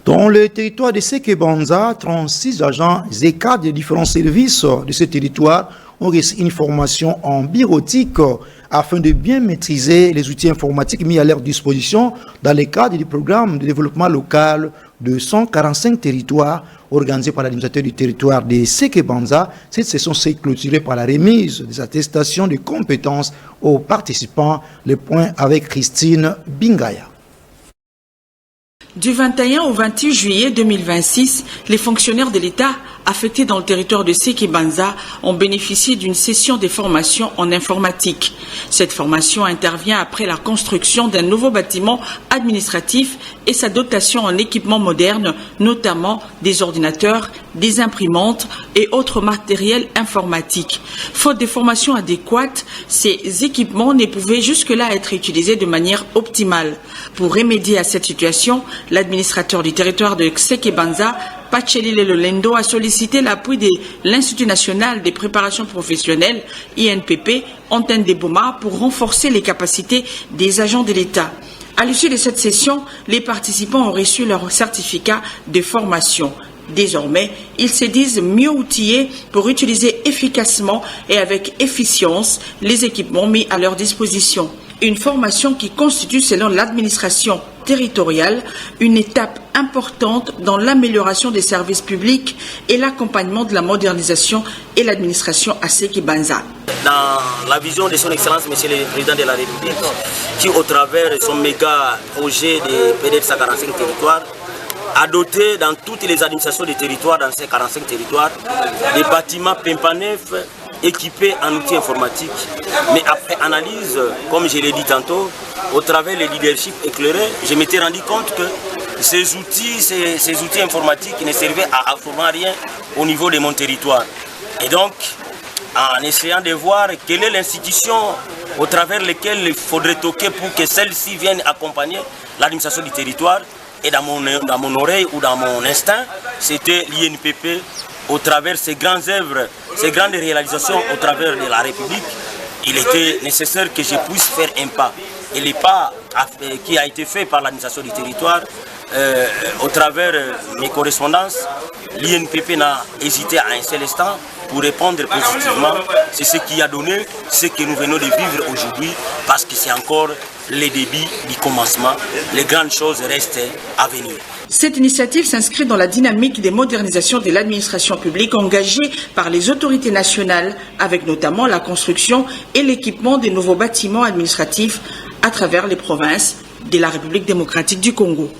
Dans le territoire de Sekebanza, 36 agents ECA des différents services de ce territoire ont reçu une formation en bureautique afin de bien maîtriser les outils informatiques mis à leur disposition dans le cadre du programme de développement local de 145 territoires organisé par l'administrateur du territoire de Sekebanza. Cette session s'est clôturée par la remise des attestations de compétences aux participants. Le point avec Christine Bingaya. Du 21 au 28 juillet 2026, les fonctionnaires de l'État affectés dans le territoire de Sekebanza ont bénéficié d'une session de formation en informatique. Cette formation intervient après la construction d'un nouveau bâtiment administratif et sa dotation en équipements modernes, notamment des ordinateurs, des imprimantes et autres matériels informatiques. Faute de formation adéquate, ces équipements ne pouvaient jusque-là être utilisés de manière optimale. Pour remédier à cette situation, l'administrateur du territoire de Sekebanza, Pachelile Lolendo, a sollicité l'appui de l'Institut national des préparations professionnelles, INPP, Antenne des Boma, pour renforcer les capacités des agents de l'État. À l'issue de cette session, les participants ont reçu leur certificat de formation. Désormais, ils se disent mieux outillés pour utiliser efficacement et avec efficience les équipements mis à leur disposition. Une formation qui constitue, selon l'administration territoriale, une étape importante dans l'amélioration des services publics et l'accompagnement de la modernisation et l'administration à Sekebanza. Dans la vision de son Excellence, Monsieur le Président de la République, qui au travers de son méga projet de PDF 145 territoires, a doté dans toutes les administrations des territoires, dans ces 45 territoires, des bâtiments pimpanefs équipés en outils informatiques. Mais après analyse, comme je l'ai dit tantôt, au travers des leaderships éclairés, je m'étais rendu compte que ces outils informatiques ne servaient à absolument rien au niveau de mon territoire. Et donc, en essayant de voir quelle est l'institution au travers laquelle il faudrait toquer pour que celle-ci vienne accompagner l'administration du territoire, et dans mon oreille ou dans mon instinct, c'était l'INPP au travers de ses grandes œuvres, ses grandes réalisations au travers de la République. Il était nécessaire que je puisse faire un pas. Et le pas qui a été fait par l'administration du territoire, au travers de mes correspondances, l'INPP n'a hésité à un seul instant pour répondre positivement. C'est ce qui a donné ce que nous venons de vivre aujourd'hui, parce que c'est encore le début du commencement. Les grandes choses restent à venir. Cette initiative s'inscrit dans la dynamique des modernisations de l'administration publique engagée par les autorités nationales, avec notamment la construction et l'équipement des nouveaux bâtiments administratifs à travers les provinces de la République démocratique du Congo.